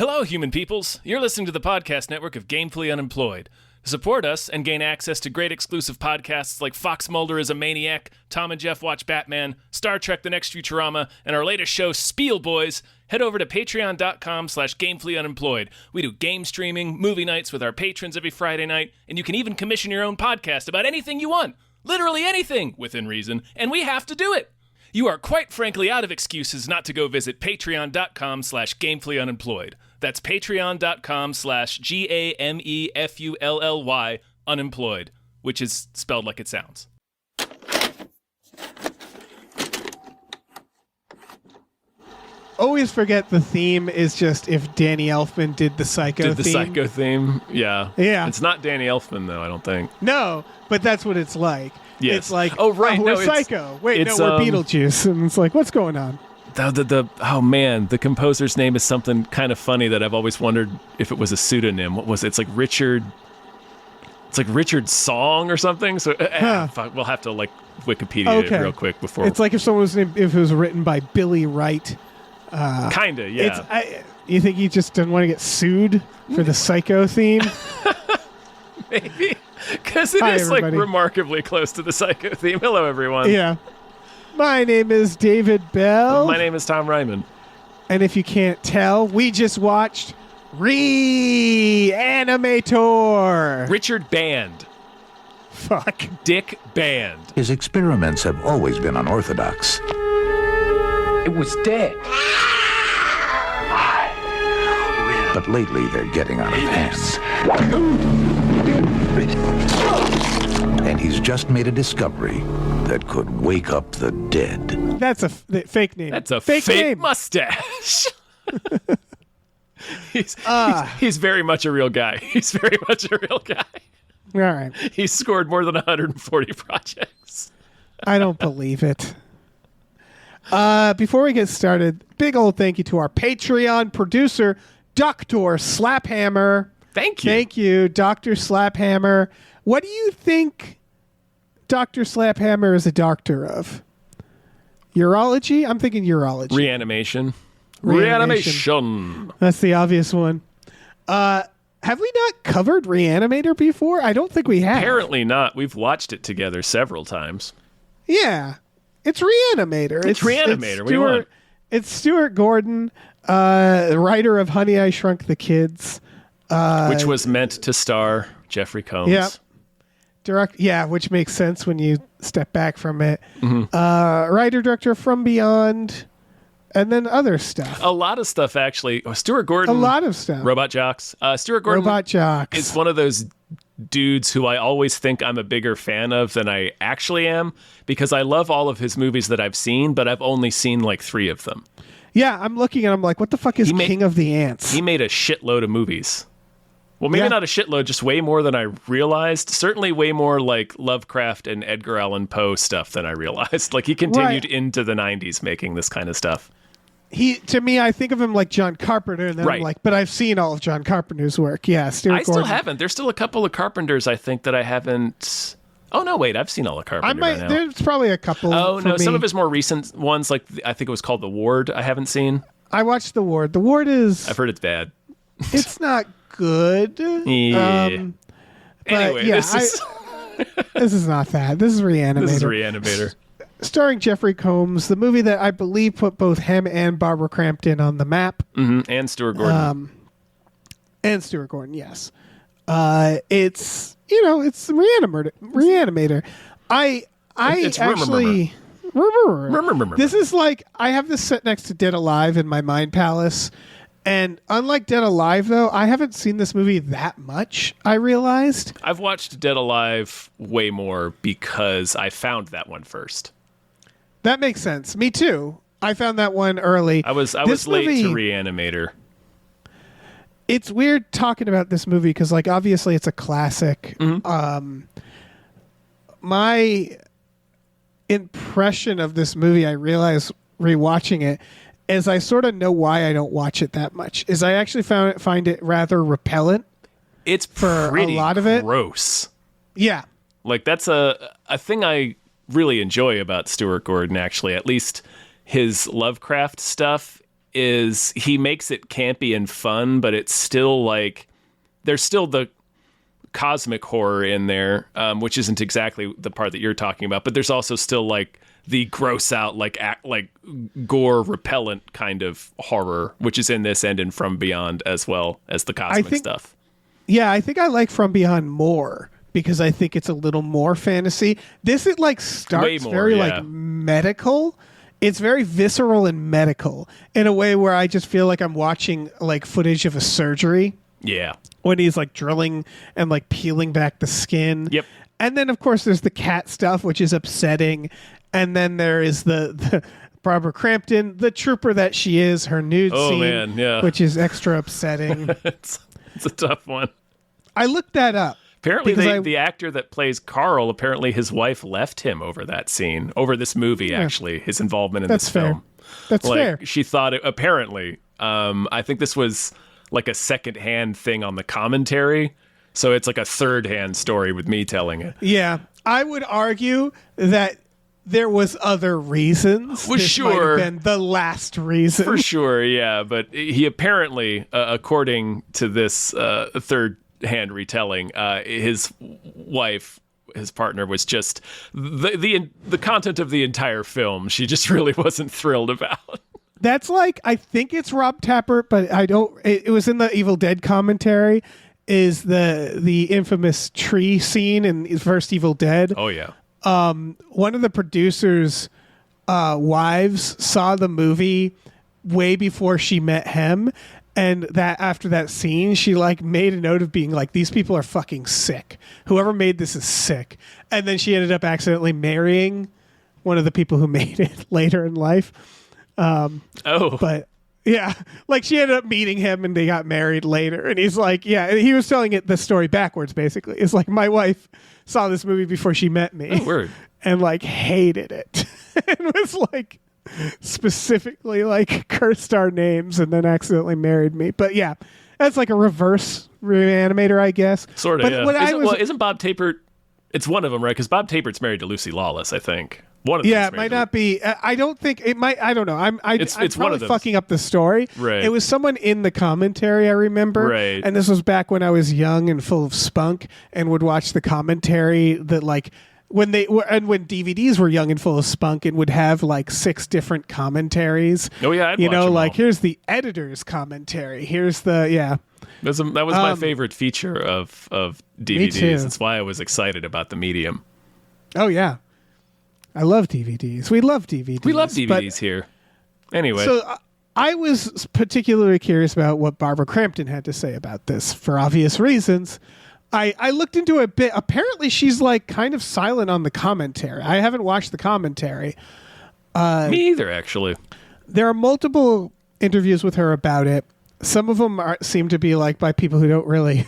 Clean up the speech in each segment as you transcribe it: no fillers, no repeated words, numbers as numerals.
Hello, human peoples. You're listening to the podcast network of Gamefully Unemployed. To support us and gain access to great exclusive podcasts like Fox Mulder is a Maniac, Tom and Jeff Watch Batman, Star Trek The Next Futurama, and our latest show, Spiel Boys, head over to patreon.com/gamefullyunemployed. We do game streaming, movie nights with our patrons every Friday night, and you can even commission your own podcast about anything you want. Literally anything, within reason, and we have to do it. You are quite frankly out of excuses not to go visit patreon.com/gamefullyunemployed. That's patreon.com/GAMEFULLY unemployed, which is spelled like it sounds. Always forget the theme is just if Danny Elfman did the Psycho theme. Did the Psycho theme, yeah. Yeah. It's not Danny Elfman, though, I don't think. No, but that's what it's like. Yes. It's like, No, we're Psycho. Wait, no, we're Beetlejuice. And it's like, what's going on? Oh man, the composer's name is something kind of funny that I've always wondered if it was a pseudonym. What was it? It's like Richard Song or something. So fuck, we'll have to like Wikipedia it real quick before. It's like if it was written by Billy Wright. Kinda, yeah. You think he just didn't want to get sued for the Psycho theme? Maybe, because it is everybody. Like remarkably close to the Psycho theme. Hello, everyone. Yeah. My name is David Bell. My name is Tom Ryman. And if you can't tell, we just watched Re-Animator. Richard Band. Fuck. Dick Band. His experiments have always been unorthodox. It was dead. But lately, they're getting out of hand. And he's just made a discovery that could wake up the dead. That's a fake name. That's a fake name. Mustache. He's very much a real guy. He's very much a real guy. All right. He's scored more than 140 projects. I don't believe it. Before we get started, big old thank you to our Patreon producer, Dr. Slaphammer. Thank you. Thank you, Dr. Slaphammer. What do you think Dr. Slaphammer is a doctor of? Urology? I'm thinking urology. Reanimation. That's the obvious one. Have we not covered Re-Animator before? I don't think we have. Apparently not. We've watched it together several times. Yeah. It's Re-Animator. It's Re-Animator. What do you want? It's Stuart Gordon, writer of Honey, I Shrunk the Kids. Which was meant to star Jeffrey Combs. Yeah. Which makes sense when you step back from it. Mm-hmm. Writer-director From Beyond, and then other stuff. A lot of stuff, actually. Stuart Gordon. A lot of stuff. Robot Jocks. Stuart Gordon Robot Jocks is one of those dudes who I always think I'm a bigger fan of than I actually am, because I love all of his movies that I've seen, but I've only seen like 3 of them. Yeah, I'm looking and I'm like, what the fuck is King of the Ants? He made a shitload of movies. Well, maybe not a shitload, just way more than I realized. Certainly way more like Lovecraft and Edgar Allan Poe stuff than I realized. Like he continued into the 90s making this kind of stuff. To me, I think of him like John Carpenter, and then I'm like, but I've seen all of John Carpenter's work. Yeah, Stuart Gordon. Still haven't. There's still a couple of Carpenters, I think, that I haven't... Oh, no, wait, I've seen all of Carpenter by now. There's probably a couple. Oh, no, me. Some of his more recent ones, like I think it was called The Ward, I haven't seen. I watched The Ward. The Ward is... I've heard it's bad. It's not good. Yeah. Anyway, this is... This is not that. This is Re-Animator. This is Re-Animator. Starring Jeffrey Combs, the movie that I believe put both him and Barbara Crampton on the map. Mm-hmm. And Stuart Gordon. And Stuart Gordon, yes. It's Re-Animator. It's actually... This is like, I have this set next to Dead Alive in my mind palace. And unlike Dead Alive, though, I haven't seen this movie that much, I realized. I've watched Dead Alive way more because I found that one first. That makes sense. Me too. I found that one early. I was late to Re-Animator. It's weird talking about this movie because, like, obviously it's a classic. Mm-hmm. My impression of this movie, I realize rewatching it, is I sort of know why I don't watch it that much. Is I actually find it rather repellent. It's for pretty a lot of it. Gross. Yeah, like that's a thing I really enjoy about Stuart Gordon. Actually, at least his Lovecraft stuff is he makes it campy and fun, but it's still like there's still the cosmic horror in there, which isn't exactly the part that you're talking about, but there's also still like the gross out, like gore repellent kind of horror, which is in this and in From Beyond, as well as the cosmic stuff. Yeah, I think I like From Beyond more because I think it's a little more fantasy. This, it like starts very like medical. It's very visceral and medical in a way where I just feel like I'm watching like footage of a surgery. Yeah. When he's like drilling and like peeling back the skin. Yep. And then of course there's the cat stuff, which is upsetting. And then there is the Barbara Crampton, the trooper that she is, her nude scene, which is extra upsetting. It's a tough one. I looked that up. Apparently, the actor that plays Carl, apparently his wife left him over that scene, over this movie, actually, his involvement in this film. That's fair. She thought it, apparently, I think this was like a second-hand thing on the commentary, so it's like a third-hand story with me telling it. Yeah, I would argue that there was other reasons. Well, this sure. might have been the last reason. For sure, yeah, but he apparently, according to this third-hand retelling, his wife, his partner, was just the content of the entire film. She just really wasn't thrilled about. That's like, I think it's Rob Tapert, but I don't. It was in the Evil Dead commentary. Is the infamous tree scene in the first Evil Dead? Oh yeah. One of the producers' wives saw the movie way before she met him, and that after that scene, she like made a note of being like, "These people are fucking sick. Whoever made this is sick." And then she ended up accidentally marrying one of the people who made it later in life. But yeah, like she ended up meeting him and they got married later. And he's like, yeah, he was telling it the story backwards, basically. It's like, my wife saw this movie before she met me. Oh, word. And like hated it. And was like specifically like cursed our names and then accidentally married me. But yeah, that's like a reverse Re-Animator, I guess. Sort of, but yeah. Isn't Bob Tapert, it's one of them, right? Because Bob Tapert's married to Lucy Lawless, I think. One of them. Yeah, it might not be. I don't think it might. I don't know. I'm probably one of them. Fucking up the story. Right. It was someone in the commentary, I remember. Right. And this was back when I was young and full of spunk and would watch the commentary that like when DVDs were young and full of spunk and would have like 6 different commentaries. Oh yeah, I'd you watch know, them like all. Here's the editor's commentary. Here's the That was my favorite feature of DVDs. Me too. That's why I was excited about the medium. Oh yeah. I love DVDs. We love DVDs. We love DVDs here. Anyway. So I was particularly curious about what Barbara Crampton had to say about this for obvious reasons. I looked into it a bit. Apparently she's like kind of silent on the commentary. I haven't watched the commentary. Me either, actually. There are multiple interviews with her about it. Some of them seem to be like by people who don't really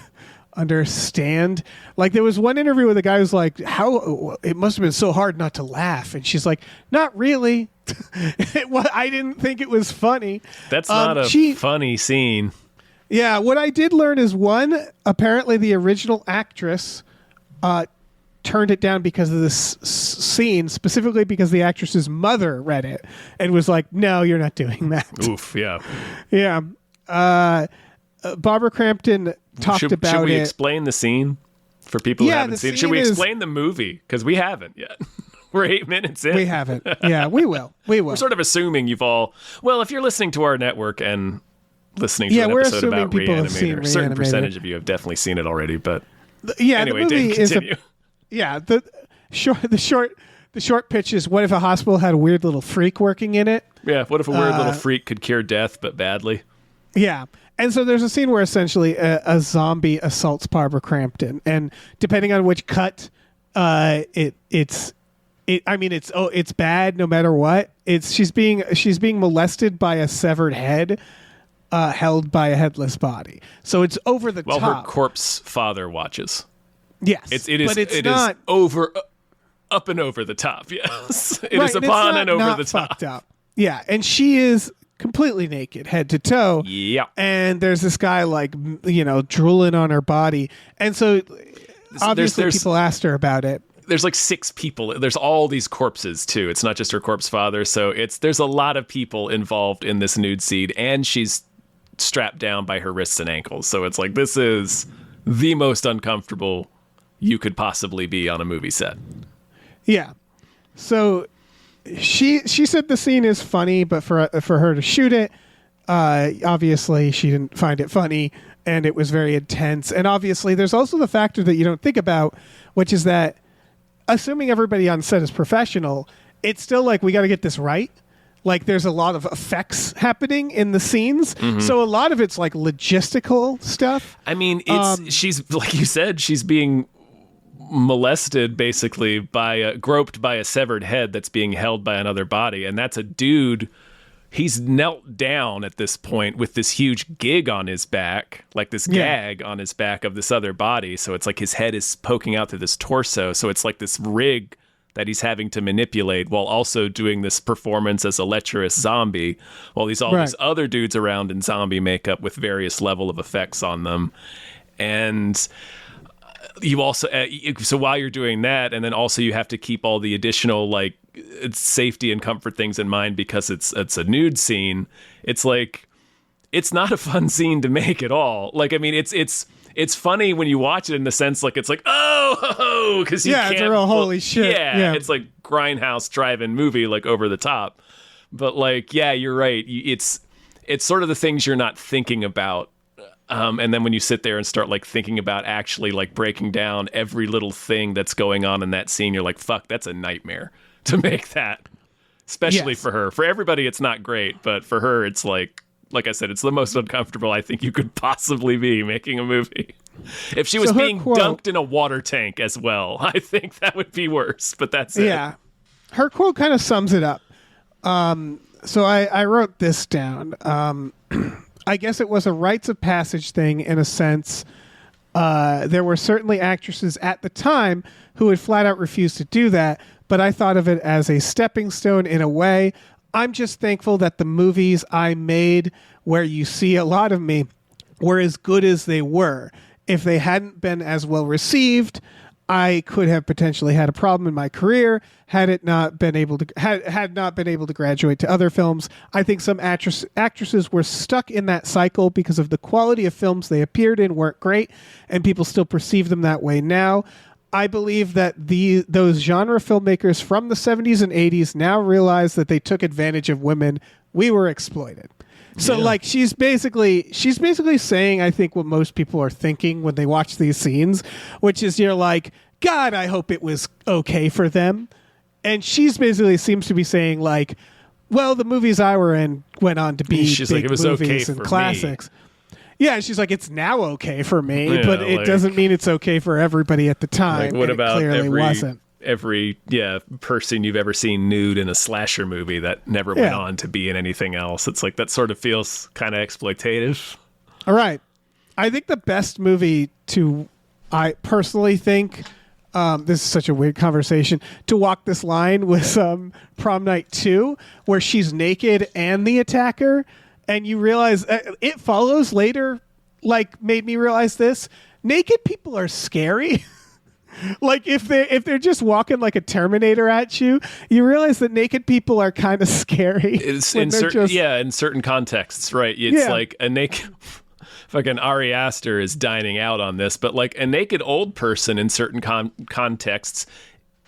understand. Like there was one interview with a guy who's like, how it must have been so hard not to laugh, and she's like, not really. I didn't think it was funny. That's not a funny scene. Yeah, what I did learn is one, apparently the original actress turned it down because of this scene, specifically because the actress's mother read it and was like, no, you're not doing that. Oof, yeah. Yeah. Barbara Crampton talked about it. Should we explain the scene for people who haven't seen it? Should we is, explain the movie? Because we haven't yet. We're 8 minutes in. We haven't. Yeah, we will. We're sort of assuming you've all... Well, if you're listening to our network and listening to an episode about Re-Animator, a certain percentage of you have definitely seen it already, but... Anyway, the movie Dave, continue. The short pitch is, what if a hospital had a weird little freak working in it? Yeah, what if a weird little freak could cure death, but badly? Yeah. And so there's a scene where essentially a zombie assaults Barbara Crampton, and depending on which cut, it's bad no matter what. She's being molested by a severed head, held by a headless body. So it's over the top. Well, her corpse father watches. Yes, it is over, up and over the top. Yes, it is upon and over the top. Fucked up. Yeah, and she is completely naked, head to toe. Yeah. And there's this guy like, drooling on her body. And so obviously people asked her about it. there's like 6 people. There's all these corpses too. It's not just her corpse father. So there's a lot of people involved in this nude scene, and she's strapped down by her wrists and ankles. So it's like, this is the most uncomfortable you could possibly be on a movie set. Yeah. So she said the scene is funny, but for her to shoot it, obviously she didn't find it funny, and it was very intense. And obviously there's also the factor that you don't think about, which is that assuming everybody on set is professional, it's still like, we got to get this right. Like, there's a lot of effects happening in the scenes. Mm-hmm. So a lot of it's like logistical stuff. I mean, she's, like you said, she's being molested basically groped by a severed head that's being held by another body. And that's a dude. He's knelt down at this point with this huge gig on his back, like this gag on his back of this other body. So it's like his head is poking out through this torso. So it's like this rig that he's having to manipulate while also doing this performance as a lecherous zombie, while these other dudes around in zombie makeup with various level of effects on them. And you also, so while you're doing that, and then also you have to keep all the additional like safety and comfort things in mind because it's a nude scene. It's like, it's not a fun scene to make at all. Like, I mean, it's funny when you watch it in the sense like, it's like, oh, because you can't. It's a real holy shit. Yeah, it's like grindhouse drive-in movie, like over the top. But like, yeah, you're right. It's sort of the things you're not thinking about. And then when you sit there and start like thinking about actually like breaking down every little thing that's going on in that scene, you're like, fuck, that's a nightmare to make that. Especially for her. For everybody, it's not great, but for her, it's like I said, it's the most uncomfortable I think you could possibly be making a movie. If she was being dunked in a water tank as well, I think that would be worse, but that's it. Yeah. Her quote kind of sums it up. So I wrote this down. I guess it was a rites of passage thing in a sense. There were certainly actresses at the time who would flat out refuse to do that, but I thought of it as a stepping stone in a way. I'm just thankful that the movies I made where you see a lot of me were as good as they were. If they hadn't been as well received, I could have potentially had a problem in my career had not been able to graduate to other films. I think some actresses were stuck in that cycle because of the quality of films they appeared in weren't great, and people still perceive them that way now. I believe that those genre filmmakers from the 70s and 80s now realize that they took advantage of women. We were exploited. So like she's basically saying, I think, what most people are thinking when they watch these scenes, which is you're like, God, I hope it was okay for them. And she's basically seems to be saying like, well, the movies I were in went on to be she's big like, it was movies okay and for classics. Me. Yeah, she's like, it's now okay for me, Yeah, but it like, doesn't mean it's okay for everybody at the time. Like, what about it clearly wasn't. Every person you've ever seen nude in a slasher movie that never went on to be in anything else? It's like that sort of feels kind of exploitative. All right. I think the best movie I personally think, this is such a weird conversation, to walk this line was Prom Night 2, where she's naked and the attacker. And you realize It Follows later, like, made me realize this. Naked people are scary. Like if they're just walking like a Terminator at you, you realize that naked people are kind of scary. It's in certain contexts, right? It's like a naked fucking Ari Aster is dining out on this, but like a naked old person in certain contexts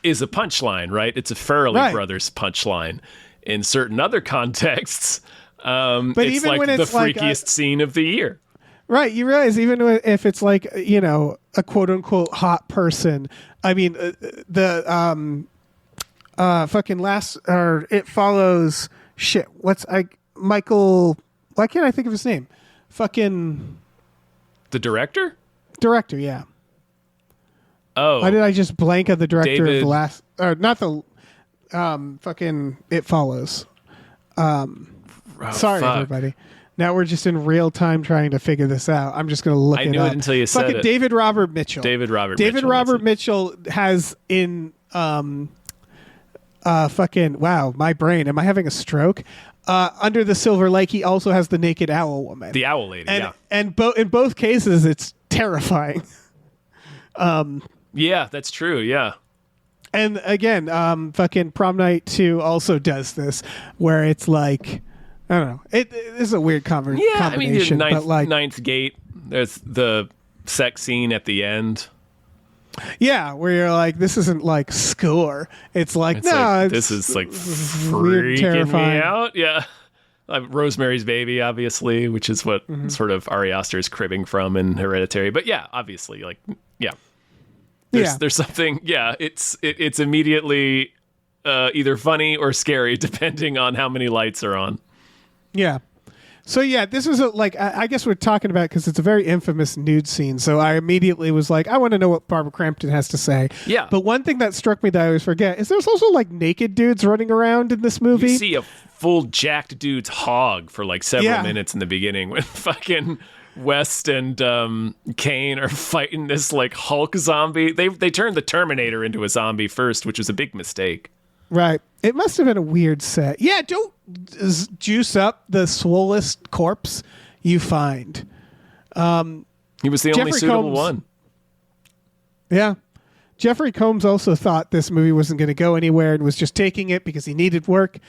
is a punchline, right? It's a Farrelly Brothers punchline. In certain other contexts, but it's even like when the it's freakiest scene of the year. Right, you realize even if it's like, you know, a quote unquote hot person. I mean, fucking It Follows shit. Michael? Why can't I think of his name? Fucking the director. Director, yeah. Oh, why did I just blank on the director David... of the last? Or not the fucking It Follows. Sorry, everybody. Now we're just in real time trying to figure this out. I'm just going to look it up. I knew it until you said it. David Robert Mitchell. David Robert Mitchell has in fucking wow, my brain. Am I having a stroke? Under the Silver Lake, he also has the naked owl woman. The owl lady, And in both cases, it's terrifying. Yeah, that's true, yeah. And again, fucking Prom Night 2 also does this, where it's like, I don't know. This is a weird combination. I mean, the but Ninth Gate, there's the sex scene at the end. Yeah, where you're like, this isn't like Score. It's like, this is like freaking me out. Yeah. Rosemary's Baby, obviously, which is what sort of Ari Aster is cribbing from in Hereditary. But yeah, obviously, like, yeah. There's something, it's immediately either funny or scary, depending on how many lights are on. Yeah. So yeah, this is I guess we're talking about because it's a very infamous nude scene. So I immediately was like, I want to know what Barbara Crampton has to say. Yeah. But one thing that struck me that I always forget is there's also like naked dudes running around in this movie. You see a full jacked dude's hog for like several minutes in the beginning when fucking West and Kane are fighting this like Hulk zombie. They turned the Terminator into a zombie first, which was a big mistake. Right. It must have been a weird set. Yeah, don't juice up the swollest corpse you find. He was the only suitable one. Yeah. Jeffrey Combs also thought this movie wasn't going to go anywhere and was just taking it because he needed work.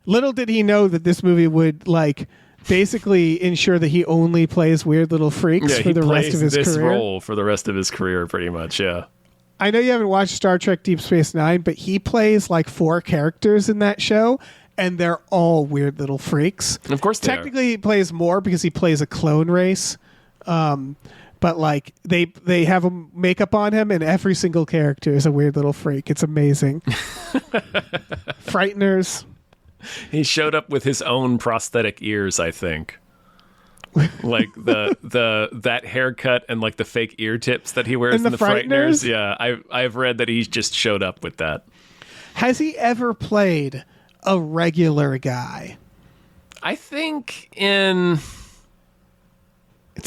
Little did he know that this movie would like basically ensure that he only plays weird little freaks for the rest of his career. He plays this role for the rest of his career, pretty much, yeah. I know you haven't watched Star Trek Deep Space Nine, but he plays like 4 characters in that show, and they're all weird little freaks. Of course they Technically, he plays more because he plays a clone race. But like they have a makeup on him, and every single character is a weird little freak. It's amazing. Frighteners. He showed up with his own prosthetic ears, I think. Like that haircut and like the fake ear tips that he wears in the Frighteners. Yeah, I've read that he just showed up with that. Has he ever played a regular guy? I think it's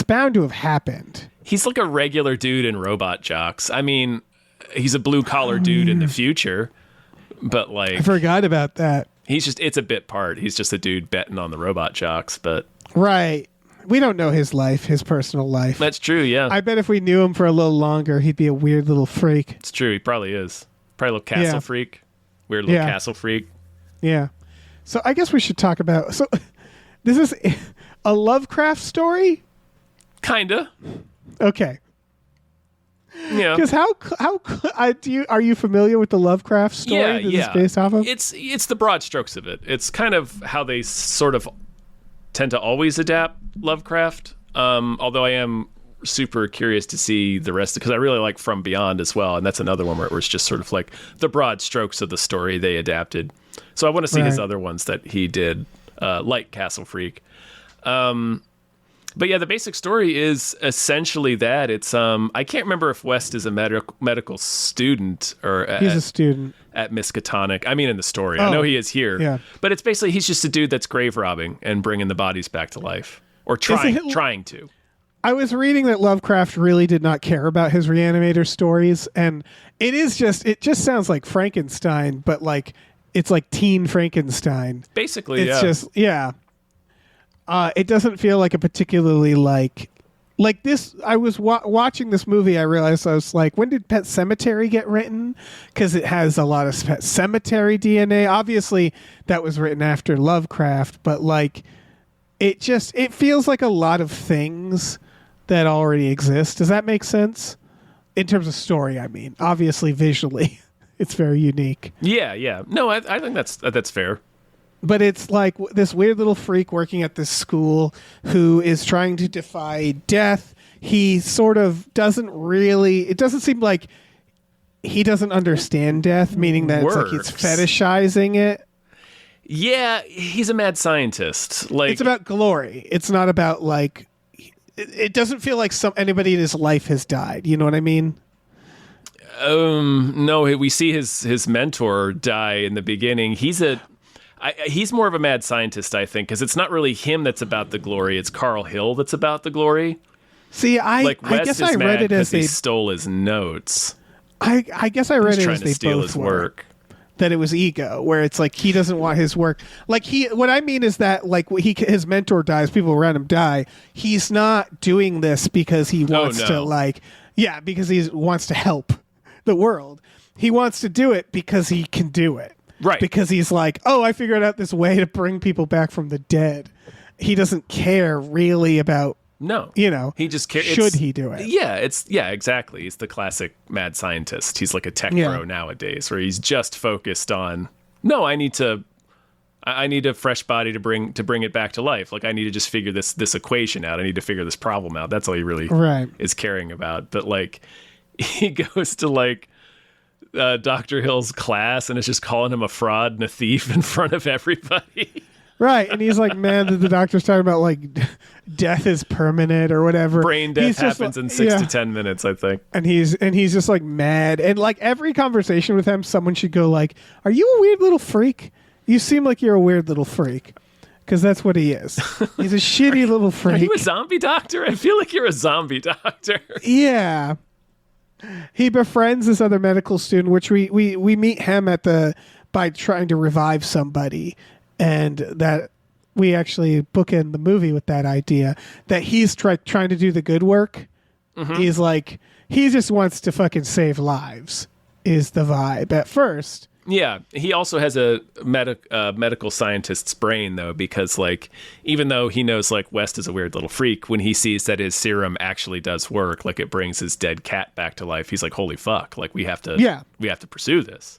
bound to have happened. He's like a regular dude in Robot Jocks. I mean, he's a blue collar dude in the future, but like I forgot about that. It's a bit part. He's just a dude betting on the Robot Jocks, but right. We don't know his life, his personal life. That's true, yeah. I bet if we knew him for a little longer, he'd be a weird little freak. It's true, he probably is. Probably a little castle freak. Weird little castle freak. Yeah. So I guess we should talk about... So this is a Lovecraft story? Kinda. Okay. Yeah. Because are you familiar with the Lovecraft story that it's based off of? It's the broad strokes of it. It's kind of how they sort of tend to always adapt Lovecraft. Although I am super curious to see the rest because I really like From Beyond as well, and that's another one where it was just sort of like the broad strokes of the story they adapted. So I want to see his other ones that he did, like Castle Freak. But yeah, the basic story is essentially that it's I can't remember if West is a medical student or he's a student at Miskatonic. I mean, in the story, I know he is here. Yeah. But it's basically he's just a dude that's grave robbing and bringing the bodies back to life, or trying to. I was reading that Lovecraft really did not care about his Re-Animator stories, and it just sounds like Frankenstein, but like it's like teen Frankenstein. Basically, it's just it doesn't feel like a particularly like this. I was watching this movie. I realized I was like, when did Pet Sematary get written? Because it has a lot of Pet Sematary DNA. Obviously, that was written after Lovecraft, but like it feels like a lot of things that already exist. Does that make sense? In terms of story, I mean, obviously visually, it's very unique. Yeah. No, I think that's fair. But it's like this weird little freak working at this school who is trying to defy death. He sort of doesn't really... It doesn't seem like he doesn't understand death, meaning that it's like he's fetishizing it. Yeah, he's a mad scientist. Like it's about glory. It's not about like... It doesn't feel like anybody in his life has died. You know what I mean? No, we see his mentor die in the beginning. He's more of a mad scientist, I think, because it's not really him that's about the glory. It's Carl Hill that's about the glory. See, I guess I read it as he stole his notes. I guess I read it as they steal both his were. work. That it was ego, where it's like he doesn't want his work. Like what I mean is that like his mentor dies, people around him die. He's not doing this because he wants to because he wants to help the world. he wants to do it because he can do it. Right. Because he's like, oh, I figured out this way to bring people back from the dead. He doesn't care really about, he just cares. Should he do it? Yeah, exactly. He's the classic mad scientist. He's like a tech bro nowadays, where he's just focused on, no, I need a fresh body to bring it back to life. Like I need to just figure this equation out. I need to figure this problem out. That's all he really is caring about. But like he goes to like Dr. Hill's class and is just calling him a fraud and a thief in front of everybody. Right. And he's like, man, the doctor's talking about like death is permanent or whatever. Brain death happens in 6 to 10 minutes, I think. And he's just like mad. And like every conversation with him, someone should go like, are you a weird little freak? You seem like you're a weird little freak. Because that's what he is. He's a shitty little freak. Are you a zombie doctor? I feel like you're a zombie doctor. Yeah. He befriends this other medical student, which we meet him by trying to revive somebody. And that we actually bookend the movie with that idea that he's trying to do the good work. Mm-hmm. He's like, he just wants to fucking save lives is the vibe at first. Yeah, he also has a medical scientist's brain, though, because, like, even though he knows, like, West is a weird little freak, when he sees that his serum actually does work, like, it brings his dead cat back to life, he's like, holy fuck, like, we have to pursue this.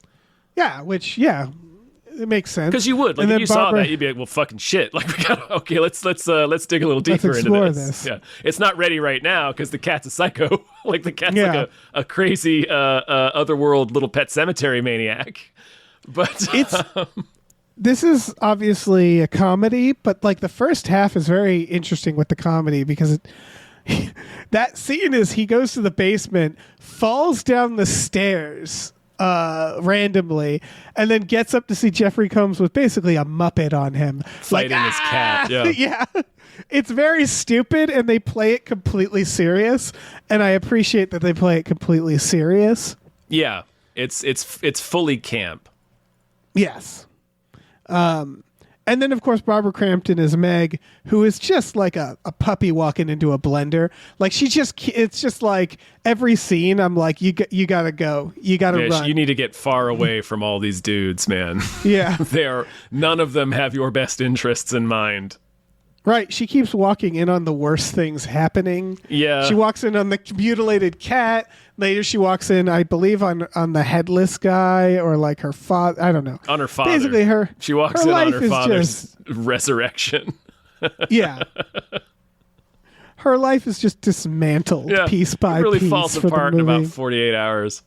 Yeah, which, it makes sense. Because you would. Like, and if you saw that, you'd be like, well, fucking shit. Like, we gotta, okay, let's dig a little deeper into this. Yeah. It's not ready right now because the cat's a psycho. Like, the cat's like a crazy, otherworld little pet cemetery maniac. But this is obviously a comedy, but like the first half is very interesting with the comedy because that scene is he goes to the basement, falls down the stairs randomly, and then gets up to see Jeffrey Combs with basically a Muppet on him. Fighting his cat. Yeah. Yeah. It's very stupid and they play it completely serious. And I appreciate that they play it completely serious. Yeah. It's fully camp. Yes. And then, of course, Barbara Crampton is Meg, who is just like a puppy walking into a blender. Like, it's just like every scene, I'm like, you gotta go. You gotta run. You need to get far away from all these dudes, man. Yeah. None of them have your best interests in mind. Right. She keeps walking in on the worst things happening. Yeah. She walks in on the mutilated cat. Later she walks in, I believe, on the headless guy or like her father. I don't know. On her father. Basically, she walks in on her father's resurrection. Yeah. Her life is just dismantled piece by piece. It really falls apart in about movie. 48 hours.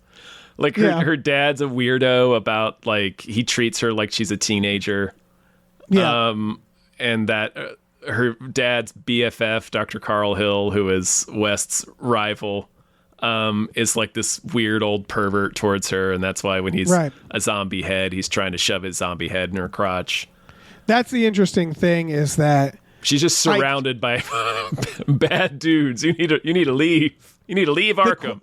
Like her dad's a weirdo about like he treats her like she's a teenager. Yeah. And that her dad's BFF, Dr. Carl Hill, who is West's rival, is like this weird old pervert towards her, and that's why when he's a zombie head, he's trying to shove his zombie head in her crotch. That's the interesting thing, is that she's just surrounded by bad dudes. You need to leave. You need to leave Arkham.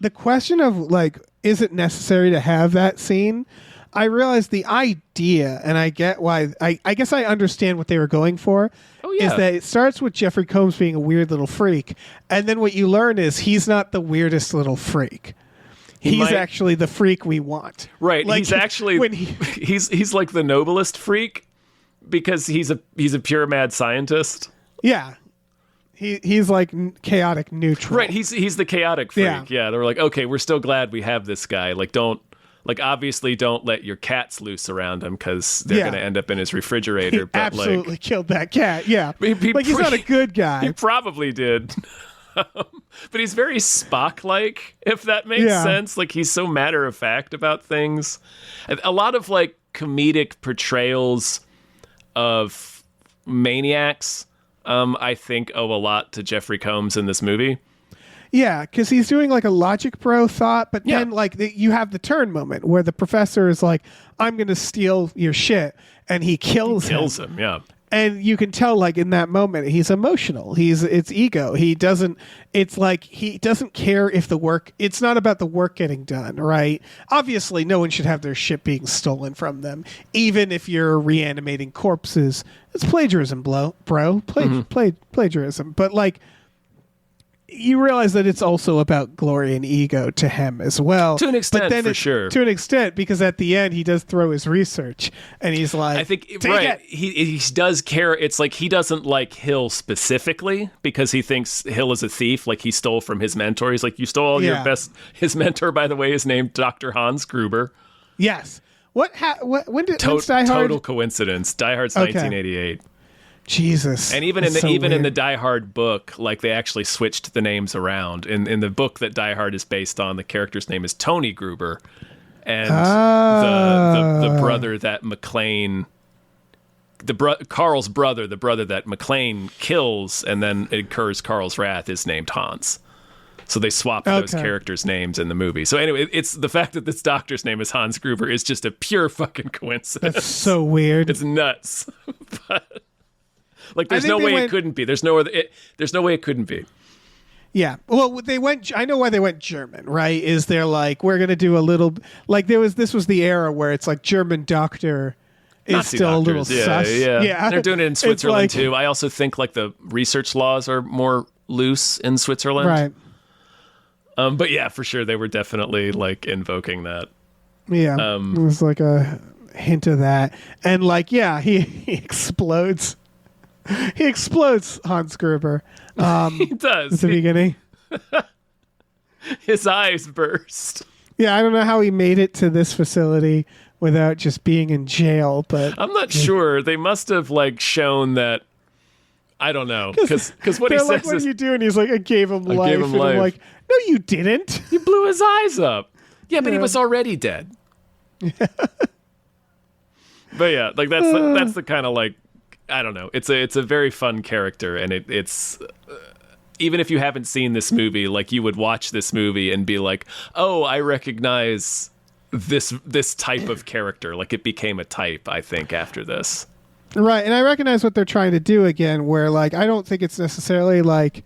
The question of like, is it necessary to have that scene? I realized the idea, and I get why. I guess I understand what they were going for. Oh, yeah. Is that it starts with Jeffrey Combs being a weird little freak, and then what you learn is he's not the weirdest little freak. He's actually the freak we want. Right. Like, he's actually he's like the noblest freak because he's a pure mad scientist. Yeah. He's like chaotic neutral. Right. He's the chaotic freak. Yeah. They were like, okay, we're still glad we have this guy. Like, obviously don't let your cats loose around him because they're going to end up in his refrigerator. He absolutely killed that cat. Yeah. He's not a good guy. He probably did. But he's very Spock-like, if that makes sense. Like, he's so matter-of-fact about things. A lot of, like, comedic portrayals of maniacs, I think, owe a lot to Jeffrey Combs in this movie. Yeah, because he's doing like a logic bro thought, but then like you have the turn moment where the professor is like, I'm going to steal your shit, and he kills him. Yeah. And you can tell like in that moment, he's emotional. It's ego. It's like he doesn't care if it's not about the work getting done, right? Obviously, no one should have their shit being stolen from them, even if you're reanimating corpses. It's plagiarism, bro. Plagiarism. But like, you realize that it's also about glory and ego to him as well. To an extent, but then for sure. To an extent, because at the end he does throw his research, and he's like, I think Take right. it. He does care. It's like he doesn't like Hill specifically because he thinks Hill is a thief. Like he stole from his mentor. He's like, you stole all your best. His mentor, by the way, is named Dr. Hans Gruber. Yes. When did when's Die Hard? Total coincidence. Die Hard's 1988. Jesus. And even in the Die Hard book, like they actually switched the names around. In the book that Die Hard is based on, the character's name is Tony Gruber, and the brother that McClane, Carl's brother, the brother that McClane kills and then incurs Carl's wrath, is named Hans. So they swapped those characters' names in the movie. So anyway, it's the fact that this doctor's name is Hans Gruber is just a pure fucking coincidence. That's so weird. It's nuts. But like, there's no way it couldn't be. There's no way it couldn't be. Yeah. Well, I know why they went German, right? Is they're like, we're going to do a little, like this was the era where it's like German doctor is Nazi still doctors. a little sus. Yeah. They're doing it in Switzerland like, too. I also think like the research laws are more loose in Switzerland. Right. But yeah, for sure. They were definitely like invoking that. Yeah. It was like a hint of that. And like, yeah, he explodes. He explodes, Hans Gruber. He does. At the beginning. His eyes burst. Yeah, I don't know how he made it to this facility without just being in jail, but I'm not sure. They must have like shown that. I don't know, because what he says like, what is, are you doing? He's like, I gave him life. gave him life. I'm like, no, you didn't. you blew his eyes up. Yeah, but he was already dead. But yeah, like that's the kind of like, I don't know. It's a very fun character, and it's even if you haven't seen this movie, like you would watch this movie and be like, oh, I recognize this type of character. Like it became a type, I think, after this. Right, and I recognize what they're trying to do again, where like I don't think it's necessarily like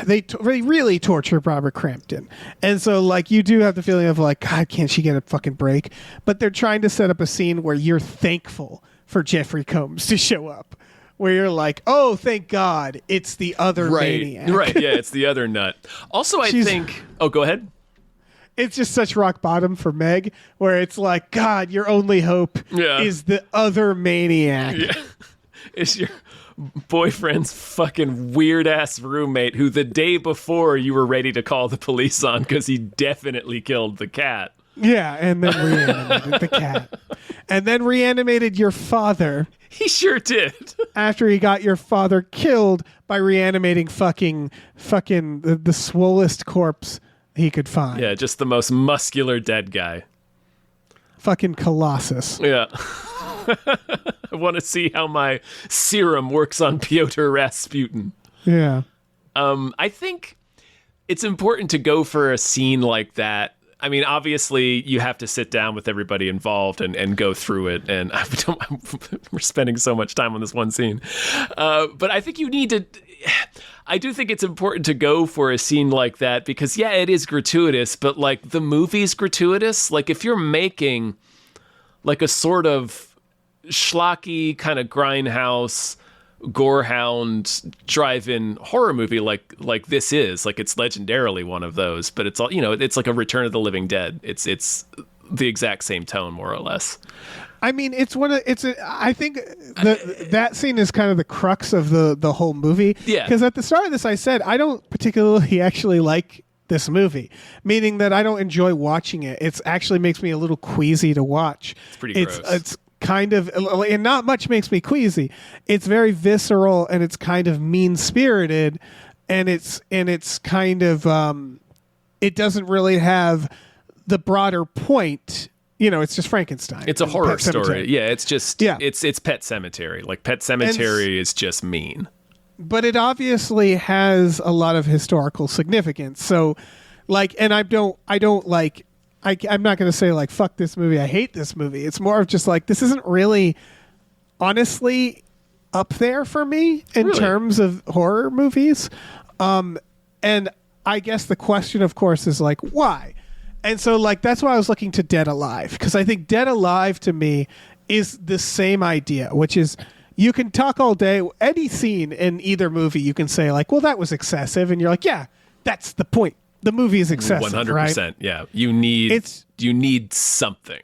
they really torture Robert Crampton, and so like you do have the feeling of like, God, can't she get a fucking break? But they're trying to set up a scene where you're thankful for Jeffrey Combs to show up, where you're like, oh, thank God, it's the other maniac. Right, yeah, it's the other nut. Also, I think. Oh, go ahead. It's just such rock bottom for Meg, where it's like, God, your only hope is the other maniac. Yeah. It's your boyfriend's fucking weird ass roommate who the day before you were ready to call the police on because he definitely killed the cat. Yeah, and then reanimated the cat. And then reanimated your father. He sure did. After he got your father killed by reanimating fucking the swollest corpse he could find. Yeah, just the most muscular dead guy. Fucking Colossus. Yeah. I want to see how my serum works on Pyotr Rasputin. Yeah. I think it's important to go for a scene like that. I mean, obviously, you have to sit down with everybody involved and go through it. And we're spending so much time on this one scene. But I think you need to... I do think it's important to go for a scene like that because, yeah, it is gratuitous, but, like, the movie's gratuitous. Like, if you're making, like, a sort of schlocky kind of grindhouse, gorehound drive-in horror movie like this is, like, it's legendarily one of those, but it's all, you know, it's like a Return of the Living Dead. It's the exact same tone, more or less. I mean, I think that scene is kind of the crux of the whole movie. Yeah. Because at the start of this, I said, I don't particularly actually like this movie, meaning that I don't enjoy watching it. It actually makes me a little queasy to watch. It's pretty gross. It's kind of, and not much makes me queasy. It's very visceral and it's kind of mean-spirited, and it's kind of, it doesn't really have the broader point. You know, it's just Frankenstein. It's a horror story. Cemetery. Yeah, it's just it's Pet Sematary. Like Pet Sematary is just mean. But it obviously has a lot of historical significance. So, like, and I'm not going to say like fuck this movie, I hate this movie. It's more of just like this isn't really honestly up there for me in terms of horror movies. And I guess the question, of course, is like why? And so, like, that's why I was looking to Dead Alive, because I think Dead Alive, to me, is the same idea, which is you can talk all day. Any scene in either movie, you can say like, well, that was excessive. And you're like, yeah, that's the point. The movie is excessive, 100%. Right? Yeah. You need something.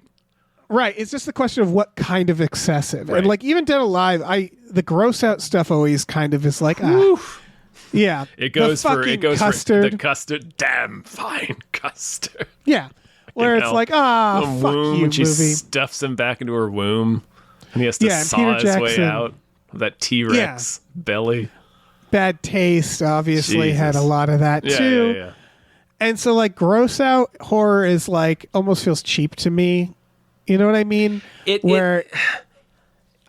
Right. It's just the question of what kind of excessive. Right. And like even Dead Alive, the gross out stuff always kind of is like, yeah. It goes for custard. The custard. Damn fine custard. Yeah. Where it's like, fuck you, when she movie. stuffs him back into her womb and he has to saw his way out of that T-Rex belly. Bad Taste obviously had a lot of that too. Yeah. And so like gross out horror is like almost feels cheap to me. You know what I mean?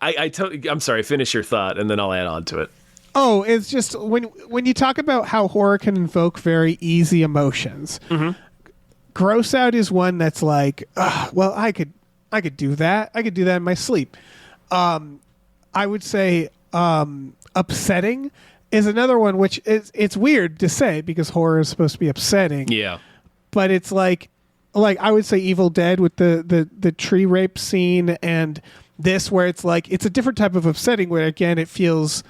I'm sorry, finish your thought and then I'll add on to it. Oh, it's just when you talk about how horror can invoke very easy emotions. Mm-hmm. Gross out is one that's like, well, I could do that. I could do that in my sleep. I would say upsetting is another one, which it's weird to say because horror is supposed to be upsetting. Yeah. But it's like I would say Evil Dead with the tree rape scene and this where it's like it's a different type of upsetting where again it feels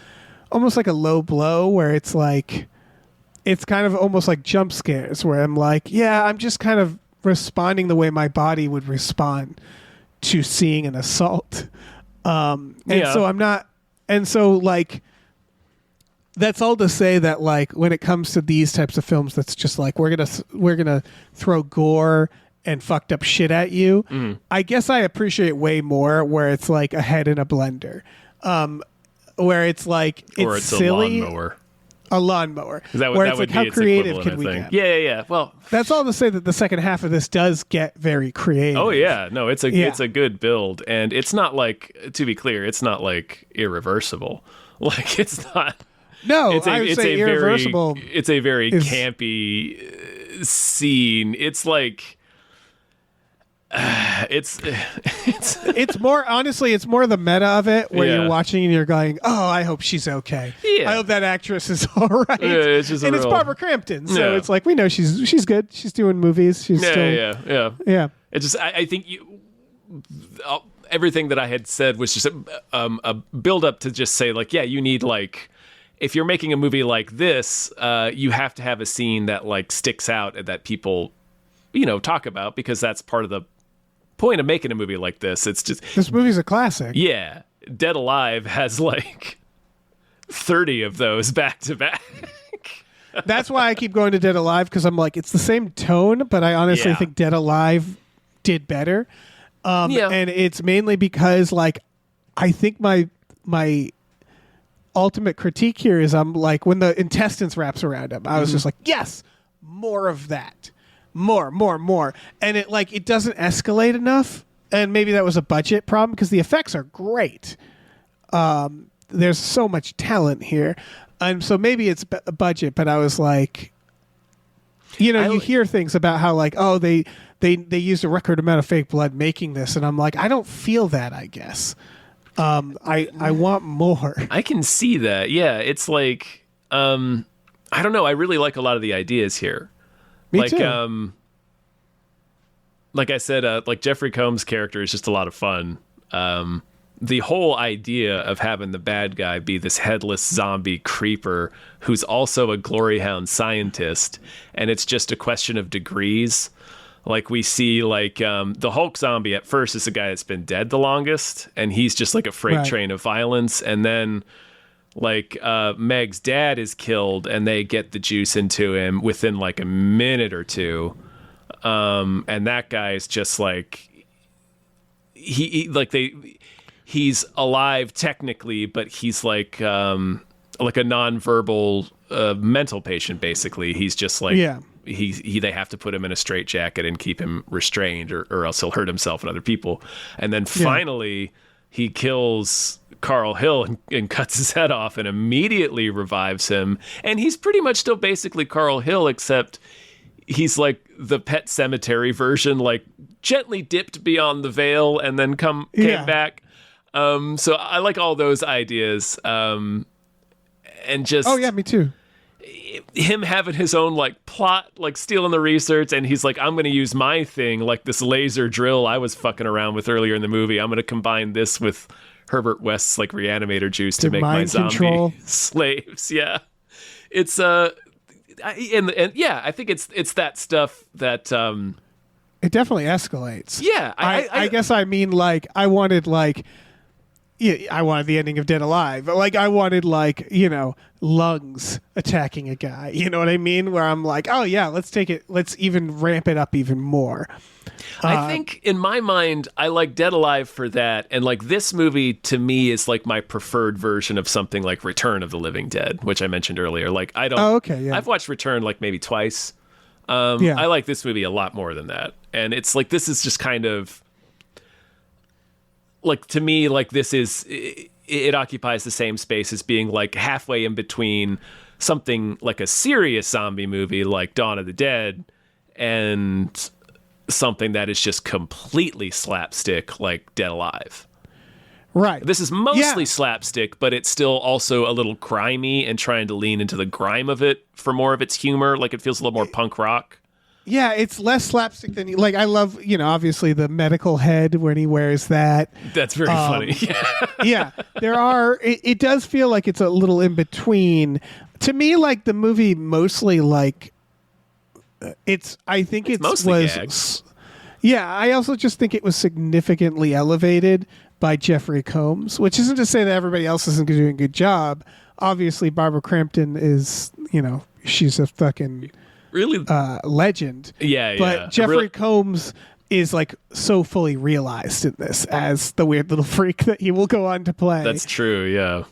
almost like a low blow where it's like it's kind of almost like jump scares where I'm like, yeah, I'm just kind of responding the way my body would respond to seeing an assault. So I'm not, and so like, that's all to say that like, when it comes to these types of films, that's just like, we're going to throw gore and fucked up shit at you. I guess I appreciate way more where it's like a head in a blender. Where it's like, it's silly. A lawnmower. A lawnmower. That where that it's would like, be how creative can we think. get? Yeah. Well, that's all to say that the second half of this does get very creative. Oh yeah, no, it's a good build, and it's not like, to be clear, it's not like irreversible. Like it's not. No, I would say irreversible. It's a very campy scene. It's like. It's more honestly it's more the meta of it where you're watching and you're going, oh, I hope she's okay. I hope that actress is all right. It's it's Barbara Crampton, so it's like we know she's good. She's doing movies. She's yeah. It's just I think everything that I had said was just a build up to just say like, yeah, you need like, if you're making a movie like this, you have to have a scene that like sticks out and that people talk about, because that's part of the point of making a movie like this. It's just, this movie's a classic. Yeah. Dead Alive has like 30 of those back to back. That's why I keep going to Dead Alive, because I'm like, it's the same tone, but I honestly think Dead Alive did better. And it's mainly because like, I think my ultimate critique here is I'm like, when the intestines wraps around him, I was just like, yes, more of that. More. And it doesn't escalate enough. And maybe that was a budget problem because the effects are great. There's so much talent here. And so maybe it's a budget, but I was like, you hear things about how like, oh, they used a record amount of fake blood making this. And I'm like, I don't feel that, I guess. I want more. I can see that. Yeah. It's like, I don't know. I really like a lot of the ideas here. Me too. Like I said, like Jeffrey Combs' character is just a lot of fun. The whole idea of having the bad guy be this headless zombie creeper who's also a glory hound scientist, and it's just a question of degrees. Like we see, like the Hulk zombie at first is a guy that's been dead the longest, and he's just like a freight train of violence, and then. Like Meg's dad is killed and they get the juice into him within like a minute or two. And that guy is just like he's alive technically, but he's like a nonverbal mental patient basically. He's just like they have to put him in a straitjacket and keep him restrained or else he'll hurt himself and other people. And then finally he kills Carl Hill and cuts his head off and immediately revives him. And he's pretty much still basically Carl Hill, except he's like the Pet Cemetery version, like gently dipped beyond the veil and then came back. So I like all those ideas. And just... Oh, yeah, me too. Him having his own like plot, like stealing the research, and he's like, I'm going to use my thing, like this laser drill I was fucking around with earlier in the movie. I'm going to combine this with Herbert West's like Re-Animator juice to The make my mind zombie control. slaves. Yeah, it's and yeah, I think it's that stuff that It definitely escalates. yeah. I guess I mean like I wanted the ending of Dead Alive. Like I wanted lungs attacking a guy. You know what I mean? Where I'm like, oh yeah, let's even ramp it up even more. I think in my mind, I like Dead Alive for that. And like this movie to me is like my preferred version of something like Return of the Living Dead, which I mentioned earlier. Like I don't, okay, yeah. I've watched Return like maybe twice. Yeah. I like this movie a lot more than that. And it's like, this is just kind of like, to me, like this is, it occupies the same space as being like halfway in between something like a serious zombie movie like Dawn of the Dead and something that is just completely slapstick like Dead Alive. Right. This is mostly slapstick, but it's still also a little grimy and trying to lean into the grime of it for more of its humor. Like it feels a little more punk rock. Yeah, it's less slapstick than like I love, obviously the medical head when he wears that. That's very funny. Yeah, it does feel like it's a little in between. To me, like the movie mostly like I think it mostly was gags. Yeah, I also just think it was significantly elevated by Jeffrey Combs, which isn't to say that everybody else isn't doing a good job. Obviously, Barbara Crampton is, she's a fucking Really? legend. Yeah, But Jeffrey Combs is like so fully realized in this as the weird little freak that he will go on to play. That's true, yeah.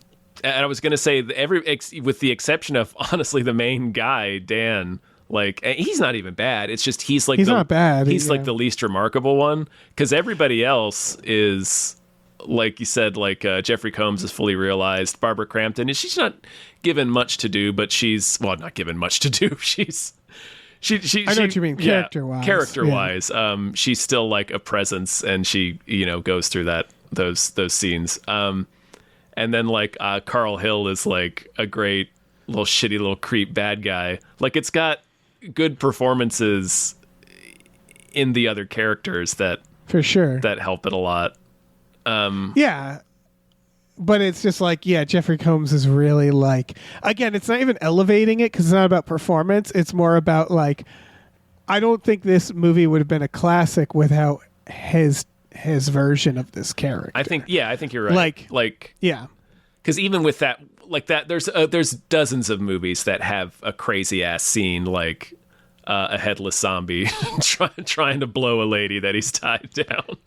And I was going to say, with the exception of, honestly, the main guy, Dan, like, he's not even bad. It's just he's not bad. He's like the least remarkable one, because everybody else is, like you said, like Jeffrey Combs is fully realized. Barbara Crampton, she's not given much to do, but she's, well, not given much to do. I know what you mean, character-wise. Character-wise, she's still like a presence, and she, goes through those scenes. And then like Carl Hill is like a great little shitty little creep bad guy. Like it's got good performances in the other characters that for sure that help it a lot. Yeah. But it's just like, yeah, Jeffrey Combs is really like, again, it's not even elevating it because it's not about performance. It's more about like, I don't think this movie would have been a classic without his version of this character. I think you're right. Like yeah. Because even with that, like that, there's dozens of movies that have a crazy ass scene like a headless zombie trying to blow a lady that he's tied down.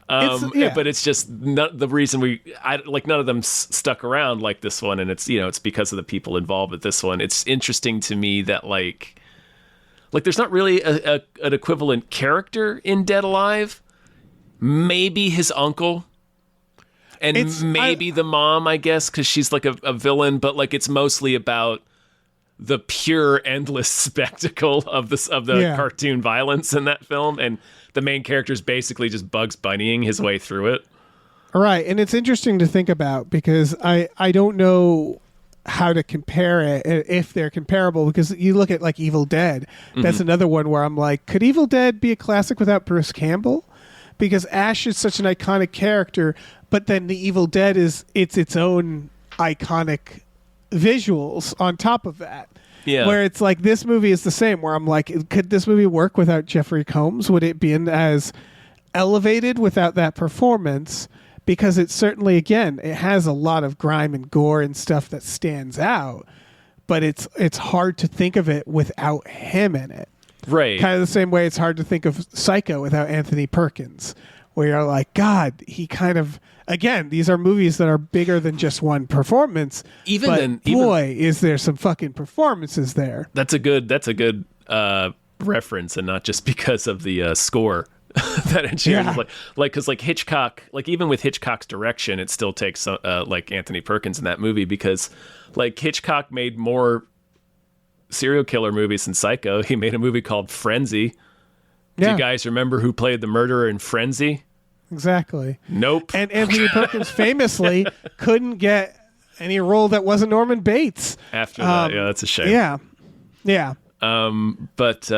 But it's just not the reason none of them stuck around like this one, and it's it's because of the people involved with this one. It's interesting to me that like there's not really an equivalent character in Dead Alive. Maybe his uncle. And maybe the mom, I guess, because she's like a villain, but like it's mostly about the pure, endless spectacle of the cartoon violence in that film, and the main character is basically just Bugs Bunnying his way through it. Right, and it's interesting to think about because I don't know how to compare it if they're comparable, because you look at like Evil Dead. That's another one where I'm like, could Evil Dead be a classic without Bruce Campbell? Because Ash is such an iconic character, but then the Evil Dead it's its own iconic visuals on top of that. Yeah. Where it's like this movie is the same, where I'm like, could this movie work without Jeffrey Combs? Would it be as elevated without that performance? Because it certainly, again, it has a lot of grime and gore and stuff that stands out, but it's hard to think of it without him in it. Right. Kind of the same way it's hard to think of Psycho without Anthony Perkins, where you're like, God, he kind of, again, these are movies that are bigger than just one performance. Is there some fucking performances there. That's a good reference, and not just because of the score that engineers because like Hitchcock, like even with Hitchcock's direction, it still takes like Anthony Perkins in that movie, because like Hitchcock made more serial killer movies than Psycho. He made a movie called Frenzy. Do you guys remember who played the murderer in Frenzy? Exactly. Nope. And Anthony Perkins famously couldn't get any role that wasn't Norman Bates. After that, that's a shame. Yeah. Yeah. But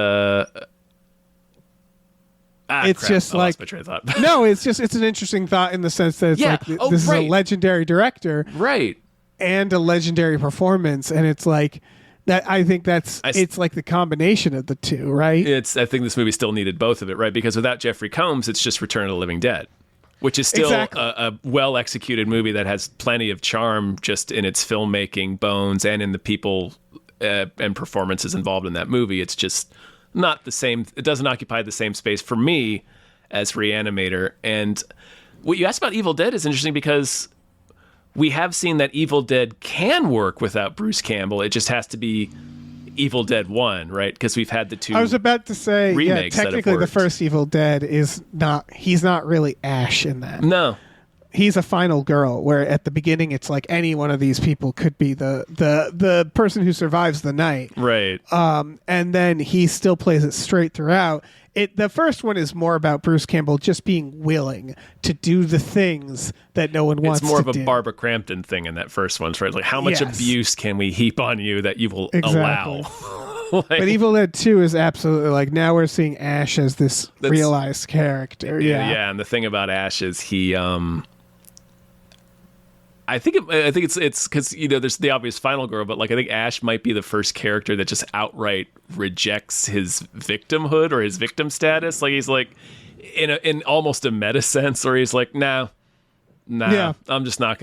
it's crap. just I like lost my train of thought. no, it's an interesting thought in the sense that it's this is a legendary director, right, and a legendary performance, and it's like that. I think it's like the combination of the two, right? I think this movie still needed both of it, right? Because without Jeffrey Combs, it's just Return of the Living Dead, which is still a well-executed movie that has plenty of charm just in its filmmaking bones and in the people and performances involved in that movie. It's just not the same. It doesn't occupy the same space for me as Re-Animator. And what you asked about Evil Dead is interesting because we have seen that Evil Dead can work without Bruce Campbell. It just has to be Evil Dead 1, right? Because we've had the two. I was about to say, remakes technically the first Evil Dead he's not really Ash in that. No. He's a final girl, where at the beginning it's like any one of these people could be the person who survives the night. Right. And then he still plays it straight throughout. The first one is more about Bruce Campbell just being willing to do the things that no one wants to do. It's more of a Barbara Crampton thing in that first one, right? Like, how much abuse can we heap on you that you will allow? But Evil Dead 2 is absolutely like, now we're seeing Ash as this realized character. Yeah, and the thing about Ash is he I think it's because there's the obvious final girl, but like I think Ash might be the first character that just outright rejects his victimhood or his victim status. Like he's like in almost a meta sense, or he's like, nah, I'm just not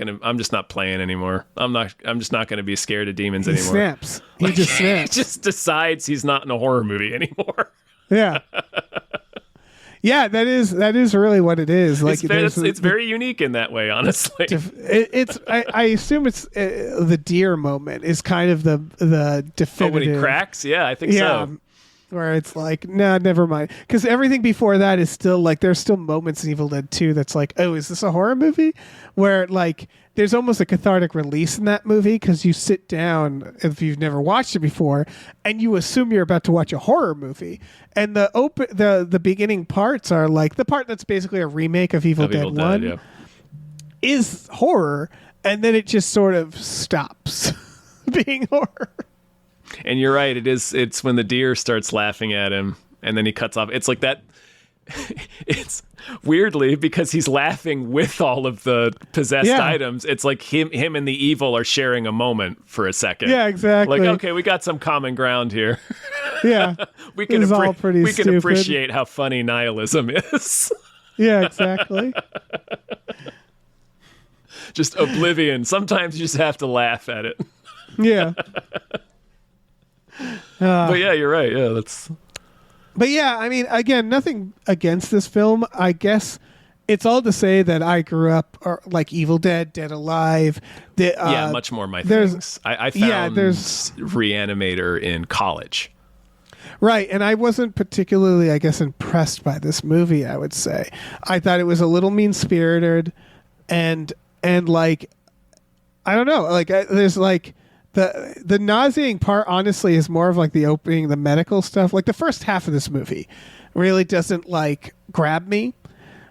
playing anymore. I'm just not gonna be scared of demons anymore. Snaps. He just snaps. He just decides he's not in a horror movie anymore. Yeah. Yeah, that is really what it is. Like it's very unique in that way, honestly. I assume it's the deer moment is kind of the definitive. Oh, when he cracks? Yeah, I think so. Where it's like, nah, never mind. Because everything before that is still like, there's still moments in Evil Dead 2 that's like, oh, is this a horror movie? Where like, there's almost a cathartic release in that movie because you sit down, if you've never watched it before, and you assume you're about to watch a horror movie. And the beginning parts are like, the part that's basically a remake of Evil Dead 1 is horror, and then it just sort of stops being horror. And you're right. It's when the deer starts laughing at him, and then he cuts off. It's like that. It's weirdly because he's laughing with all of the possessed items. It's like him and the evil are sharing a moment for a second. Yeah, exactly. Like, okay, we got some common ground here. Yeah, we can appreciate how funny nihilism is. Yeah, exactly. Just oblivion. Sometimes you just have to laugh at it. Yeah. But yeah, you're right. Yeah, that's. But yeah, I mean, again, nothing against this film. I guess it's all to say that I grew up like Evil Dead, Dead Alive. Much more my things. I found Re-Animator in college. Right, and I wasn't particularly, I guess, impressed by this movie, I would say. I thought it was a little mean-spirited and like, I don't know, like there's like, The nauseating part, honestly, is more of like the opening, the medical stuff. Like the first half of this movie really doesn't like grab me.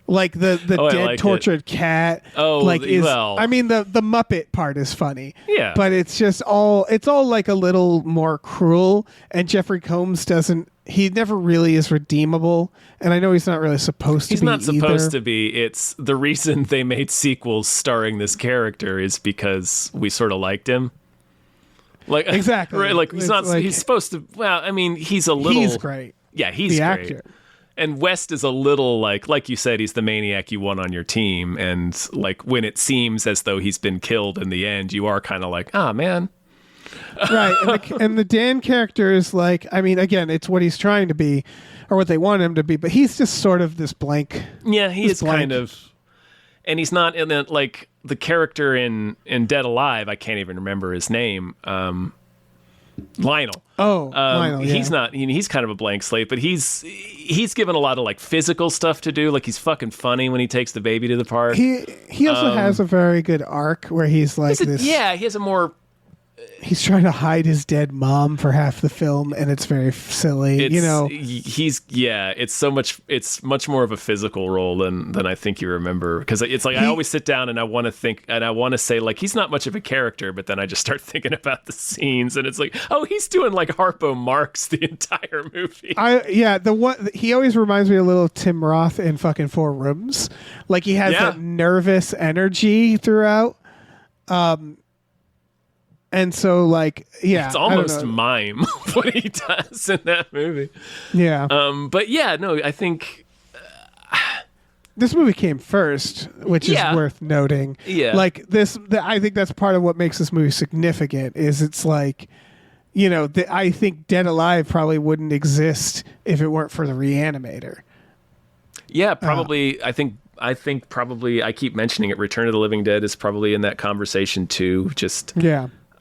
Like the dead, tortured cat. Oh, like I mean, the Muppet part is funny. Yeah. But it's all like a little more cruel. And Jeffrey Combs he never really is redeemable. And I know he's not really supposed to be. He's not supposed either. to be. It's the reason they made sequels starring this character is because we sort of liked him. Like exactly, right? Like he's not. Like, he's supposed to. Well, I mean, he's a little. He's great. Yeah, he's the great. Actor. And West is a little like you said, he's the maniac you want on your team. And like when it seems as though he's been killed in the end, you are kind of like, man. Right, and the Dan character is like, I mean, again, it's what he's trying to be, or what they want him to be, but he's just sort of this blank. Yeah, he is kind of. And he's not in the, like the character in Dead Alive. I can't even remember his name. Lionel. Lionel. Yeah. He's not. He's kind of a blank slate, but he's given a lot of like physical stuff to do. Like he's fucking funny when he takes the baby to the park. He also has a very good arc where he's like this. Yeah, he has a more. he's trying to hide his dead mom for half the film, and it's very silly. It's much more of a physical role than I think you remember, because it's like I always sit down and I want to think and I want to say like he's not much of a character, but then I just start thinking about the scenes and it's like, oh, he's doing like Harpo Marx the entire movie. He always reminds me a little of Tim Roth in fucking Four Rooms. Like he has that nervous energy throughout. And so, like, yeah, it's almost mime what he does in that movie. Yeah. But yeah, no, I think this movie came first, which is worth noting. Yeah. Like I think that's part of what makes this movie significant. Is it's like, I think Dead Alive probably wouldn't exist if it weren't for the Re-Animator. Yeah, probably. I think probably I keep mentioning it. Return of the Living Dead is probably in that conversation too.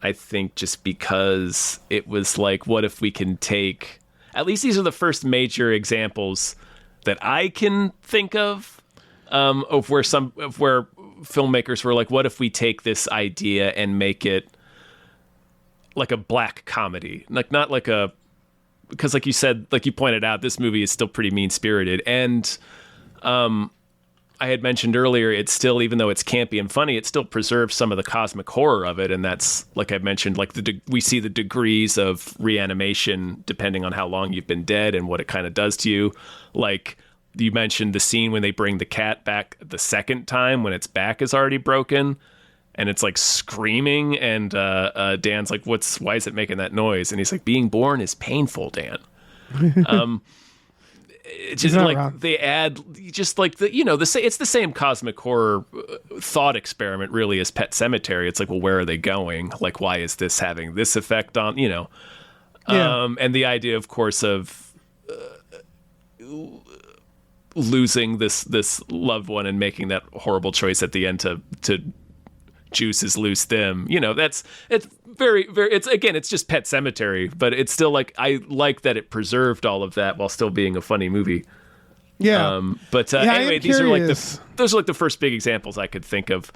I think just because it was like, what if we can take, at least these are the first major examples that I can think of where filmmakers were like, what if we take this idea and make it like a black comedy, like not like a, because like you said, like you pointed out, this movie is still pretty mean-spirited, and I had mentioned earlier, it's still, even though it's campy and funny, it still preserves some of the cosmic horror of it. And that's, like I mentioned, like we see the degrees of reanimation depending on how long you've been dead and what it kind of does to you. Like you mentioned the scene when they bring the cat back the second time when its back is already broken and it's like screaming. And Dan's like, why is it making that noise? And he's like, being born is painful, Dan. It's just like wrong. They add just like it's the same cosmic horror thought experiment really as Pet Sematary. It's like, well, where are they going? Like, why is this having this effect on, and the idea, of course, of losing this loved one and making that horrible choice at the end to juice his loose them. It's very, very, it's just Pet Sematary, but it's still like, I like that it preserved all of that while still being a funny movie. Yeah. Anyway, those are like the first big examples I could think of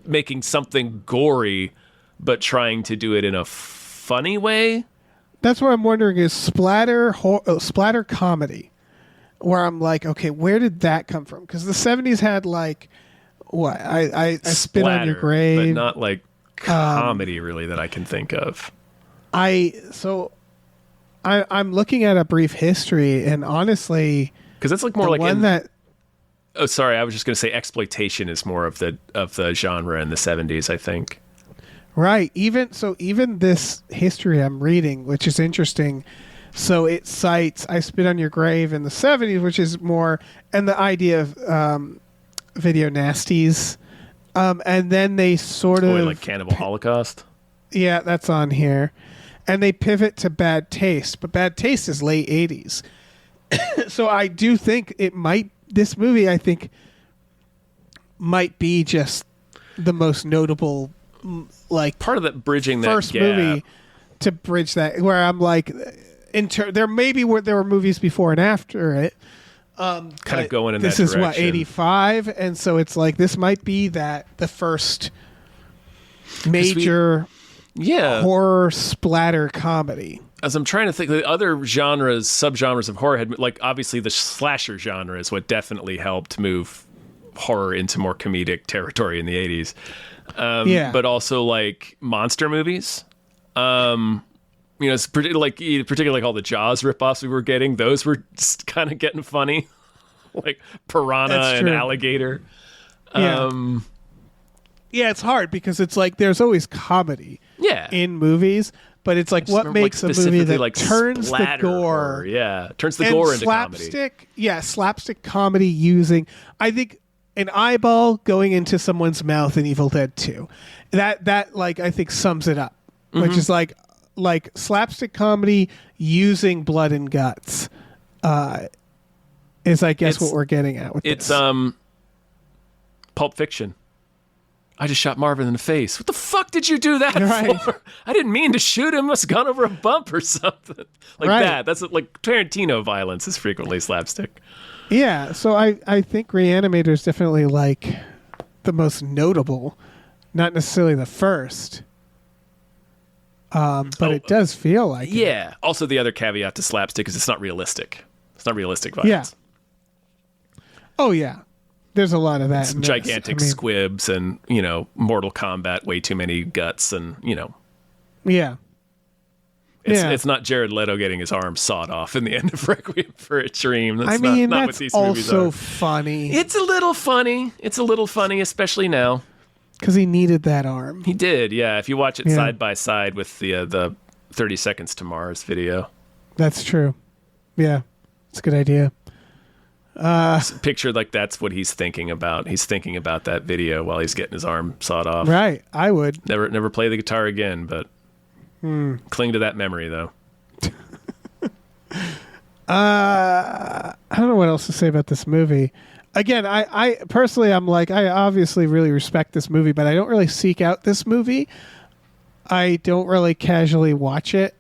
making something gory, but trying to do it in a funny way. That's what I'm wondering is splatter comedy, where I'm like, okay, where did that come from? Because the 70s had like, what? I spit on your grave. But not like comedy really that I can think of. I'm looking at a brief history, and honestly, because it's like more like one that. Oh, sorry, I was just going to say exploitation is more of the genre in the 70s, I think. Right. Even this history I'm reading, which is interesting. So it cites I Spit on Your Grave in the 70s, which is more, and the idea of video nasties. And then they sort of like Cannibal Holocaust. Yeah, that's on here. And they pivot to Bad Taste, but Bad Taste is late 80s. So I do think this movie I think might be just the most notable, like, part of that bridging first that movie to bridge that, where I'm like, there were movies before and after it. Kind of going in that direction. This is what, 85, and so it's like this might be the first major horror splatter comedy. As I'm trying to think, the other subgenres of horror had, like, obviously the slasher genre is what definitely helped move horror into more comedic territory in the 80s. But also like monster movies. It's particularly like all the Jaws ripoffs we were getting. Those were just kind of getting funny, like Piranha and Alligator. Yeah. It's hard because it's like there's always comedy in movies, but it's like what makes a movie that like turns the gore, turns the gore into comedy. Slapstick comedy using, I think, an eyeball going into someone's mouth in Evil Dead 2. That like I think sums it up, which is like slapstick comedy using blood and guts is, I guess, what we're getting at with it's this. Pulp Fiction. I just shot Marvin in the face. What the fuck did you do that for? I didn't mean to shoot him. Must have gone over a bump or something. That. That's like Tarantino violence is frequently slapstick. Yeah, so I think Re-Animator is definitely like the most notable, not necessarily the first. But it does feel like it. Yeah. Also, the other caveat to slapstick is it's not realistic. It's not realistic violence. Yeah. Oh, yeah. There's a lot of that. It's gigantic squibs and, Mortal Kombat, way too many guts and, Yeah. It's not Jared Leto getting his arm sawed off in the end of Requiem for a Dream. That's not that's what these movies also are. funny. It's a little funny. Especially now. Because he needed that arm. He did, yeah. If you watch it side by side with the 30 Seconds to Mars video. That's true. Yeah. It's a good idea. Picture like that's what he's thinking about. He's thinking about that video while he's getting his arm sawed off. Right. I would. Never play the guitar again, but cling to that memory, though. I don't know what else to say about this movie. Again, I personally, I'm like, I obviously really respect this movie, but I don't really seek out this movie. I don't really casually watch it.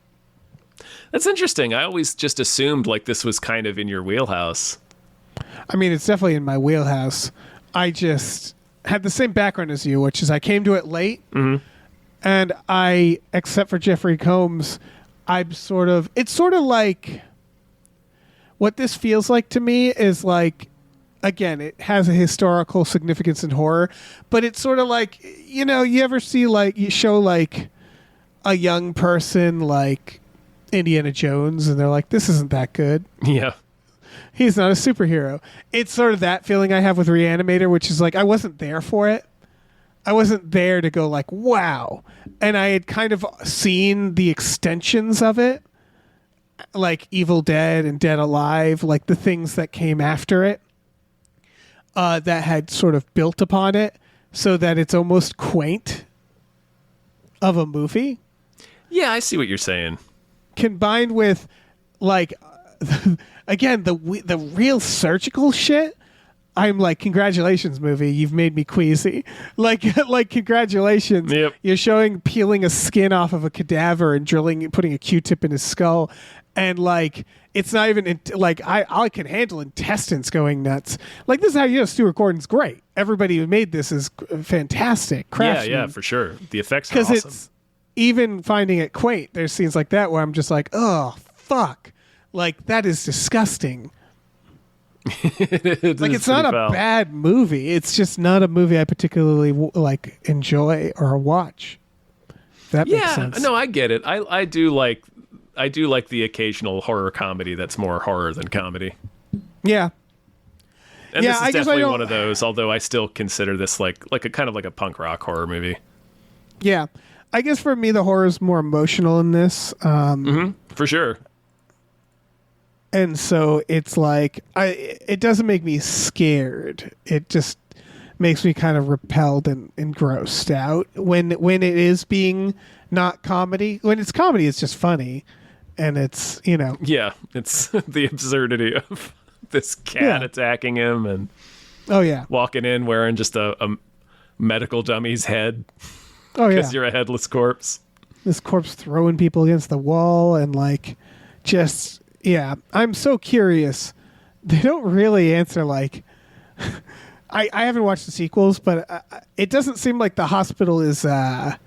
That's interesting. I always just assumed like this was kind of in your wheelhouse. I mean, it's definitely in my wheelhouse. I just had the same background as you, which is I came to it late. Mm-hmm. And except for Jeffrey Combs, it's sort of like, what this feels like to me is like, again, it has a historical significance in horror, but it's sort of like, you ever see like, you show like a young person like Indiana Jones and they're like, this isn't that good. Yeah. He's not a superhero. It's sort of that feeling I have with Re-Animator, which is like, I wasn't there for it. I wasn't there to go like, wow. And I had kind of seen the extensions of it, like Evil Dead and Dead Alive, like the things that came after it, that had sort of built upon it so that it's almost quaint of a movie. Yeah, I see what you're saying. Combined with like, again, the real surgical shit. I'm like, congratulations, movie. You've made me queasy. Like congratulations. Yep. You're peeling a skin off of a cadaver and putting a Q-tip in his skull. And like, it's not even like I can handle intestines going nuts. Like, this is how Stuart Gordon's great. Everybody who made this is fantastic. Craftsman. Yeah, for sure. The effects are awesome. Because it's even finding it quaint. There's scenes like that where I'm just like, oh fuck, like that is disgusting. It's not a bad movie. It's just not a movie I particularly enjoy or watch. That makes sense. No, I get it. I do like the occasional horror comedy that's more horror than comedy. Yeah. And this is definitely one of those, although I still consider this like a kind of like a punk rock horror movie. Yeah. I guess for me the horror is more emotional in this. For sure. And so it's like, it doesn't make me scared. It just makes me kind of repelled and grossed out when it is being not comedy. When it's comedy, it's just funny. And it's, Yeah, it's the absurdity of this cat attacking him and walking in wearing just a medical dummy's head. Oh, yeah. Because you're a headless corpse. This corpse throwing people against the wall and just... Yeah, I'm so curious. They don't really answer I haven't watched the sequels, but it doesn't seem like the hospital is going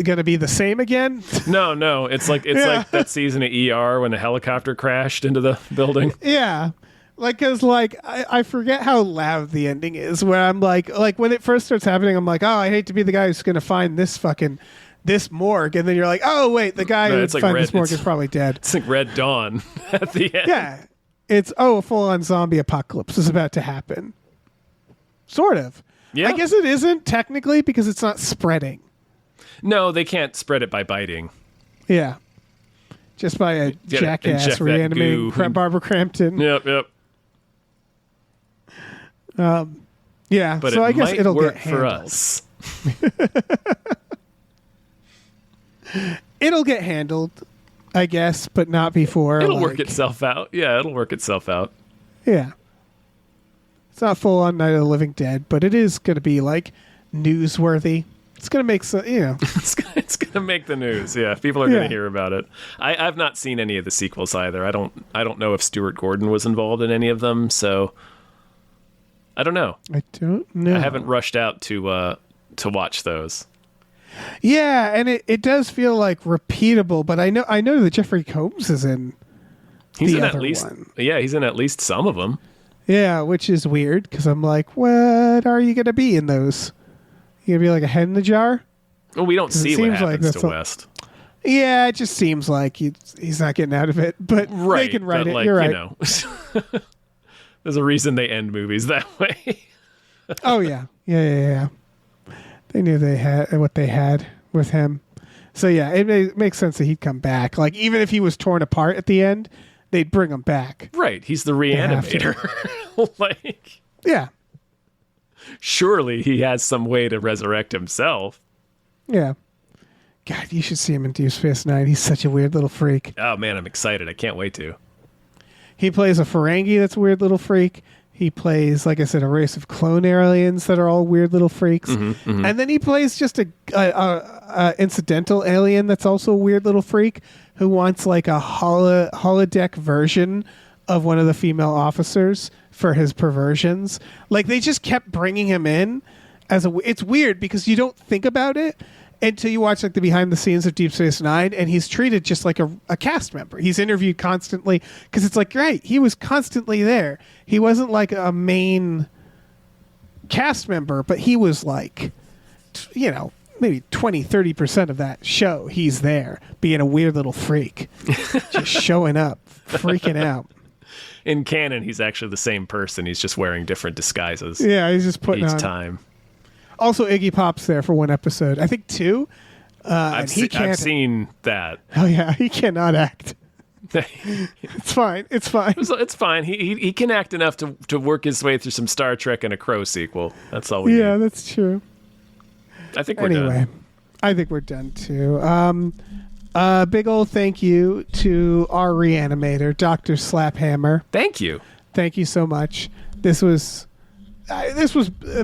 to be the same again. No, it's like that season of ER when a helicopter crashed into the building. Yeah, because I forget how loud the ending is. Where I'm like when it first starts happening, I'm like, oh, I hate to be the guy who's going to find this morgue, and then you're like, oh wait, the guy who found this morgue is probably dead. It's like Red Dawn at the end. Yeah, it's a full-on zombie apocalypse is about to happen. Sort of. Yeah. I guess it isn't technically because it's not spreading. No, they can't spread it by biting. Yeah, just by a jackass reanimating Barbara Crampton. Yep. Yeah, but so I guess might it'll work get handled. for us. It'll get handled, I guess, but not before. It'll work itself out. Yeah, it'll work itself out. Yeah. It's not full on Night of the Living Dead, but it is going to be newsworthy. It's going to make some, it's going to make the news. Yeah, people are going to hear about it. I've not seen any of the sequels either. I don't know if Stuart Gordon was involved in any of them, so I don't know. I don't know. I haven't rushed out to watch those. Yeah, and it does feel like repeatable, but I know that Jeffrey Combs is in He's the in other at least one. Yeah, he's in at least some of them. Yeah, which is weird because I'm like, what are you going to be in those? You going to be like a head in the jar? Well, we don't see what happens to all- West. Yeah, it just seems like he's not getting out of it, but Right. they can write but it. like, You're right. You know, there's a reason they end movies that way. Oh, yeah. Yeah. They knew they had what they had with him. So, yeah, it makes sense that he'd come back. Like, even if he was torn apart at the end, they'd bring him back. Right. He's the Re-Animator. Like, Yeah. surely he has some way to resurrect himself. Yeah. God, you should see him in Deep Space Nine. He's such a weird little freak. Oh, man, I'm excited. I can't wait to. He plays a Ferengi that's a weird little freak. He plays, like I said, a race of clone aliens that are all weird little freaks. And then he plays just a incidental alien that's also a weird little freak who wants like a holodeck version of one of the female officers for his perversions. Like they just kept bringing him in as it's weird because you don't think about it until you watch like the behind the scenes of Deep Space Nine, and he's treated just like a cast member. He's interviewed constantly because it's like, right, he was constantly there. He wasn't like a main cast member, but he was like, maybe 20-30% of that show. He's there being a weird little freak, just showing up, freaking out. In canon, he's actually the same person. He's just wearing different disguises. Yeah, he's just putting each on. time. Also, Iggy Pop's there for one episode. I think two. I've seen that. Oh yeah, he cannot act. It's fine. It's fine. It's fine. He can act enough to work his way through some Star Trek and a Crow sequel. That's all we need. Yeah, that's true. I think we're done. I think we're done too. Big old thank you to our Re-Animator, Dr. Slaphammer. Thank you. Thank you so much. This was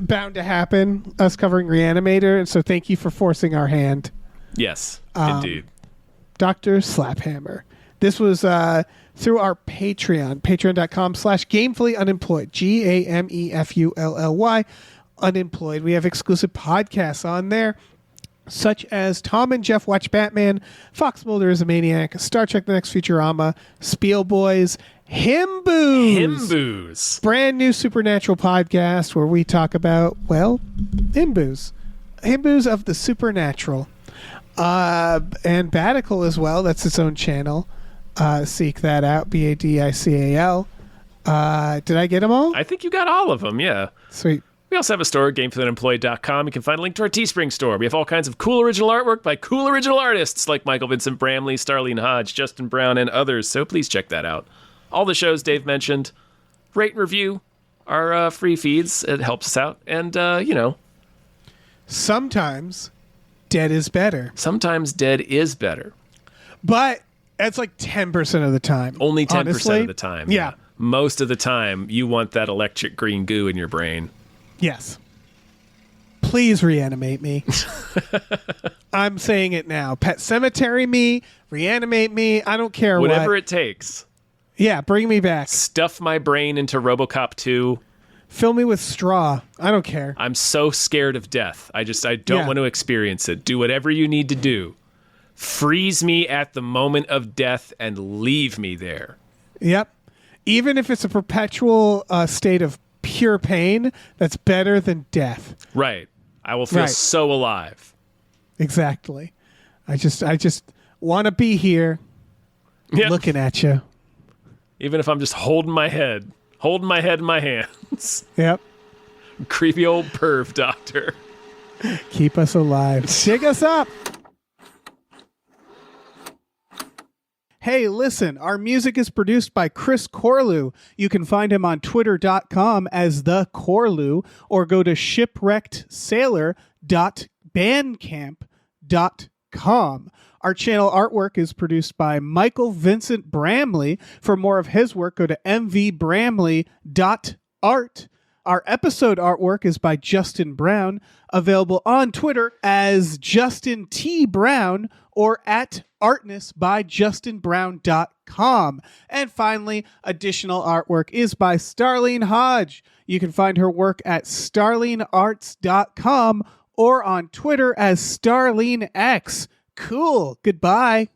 bound to happen, us covering Re-Animator, and so thank you for forcing our hand. Yes, indeed. Dr. Slaphammer. This was through our Patreon, patreon.com/gamefully unemployed, GAMEFULLY unemployed. We have exclusive podcasts on there, such as Tom and Jeff Watch Batman, Fox Mulder is a Maniac, Star Trek The Next Futurama, Spiel Boys, Himboos. Brand new supernatural podcast where we talk about, Himboos. Himboos of the supernatural. And Badical as well. That's its own channel. Seek that out. BADICAL. Did I get them all? I think you got all of them, yeah. Sweet. We also have a store at GameFullyUnemployed.com. You can find a link to our Teespring store. We have all kinds of cool original artwork by cool original artists like Michael Vincent Bramley, Starlene Hodge, Justin Brown, and others, so please check that out. All the shows Dave mentioned, rate and review our free feeds. It helps us out. And, sometimes dead is better. Sometimes dead is better. But that's like 10% of the time. Only 10% honestly. of the time. Yeah. Most of the time, you want that electric green goo in your brain. Yes. Please reanimate me. I'm saying it now. Pet Cemetery me, reanimate me. I don't care Whatever it takes. Yeah, bring me back. Stuff my brain into RoboCop 2. Fill me with straw. I don't care. I'm so scared of death. I don't want to experience it. Do whatever you need to do. Freeze me at the moment of death and leave me there. Yep. Even if it's a perpetual state of pure pain, that's better than death. Right. I will feel so alive. Exactly. I just want to be here looking at you. Even if I'm just holding my head in my hands. Yep. Creepy old perv doctor. Keep us alive. Dig us up. Hey, listen, our music is produced by Chris Corlew. You can find him on twitter.com as the Corlew or go to shipwreckedsailor.bandcamp.com. Our channel artwork is produced by Michael Vincent Bramley. For more of his work, go to mvbramley.art. Our episode artwork is by Justin Brown, available on Twitter as Justin T. Brown or at Artness by JustinBrown.com. And finally, additional artwork is by Starlene Hodge. You can find her work at StarleneArts.com or on Twitter as StarleneX. Cool. Goodbye.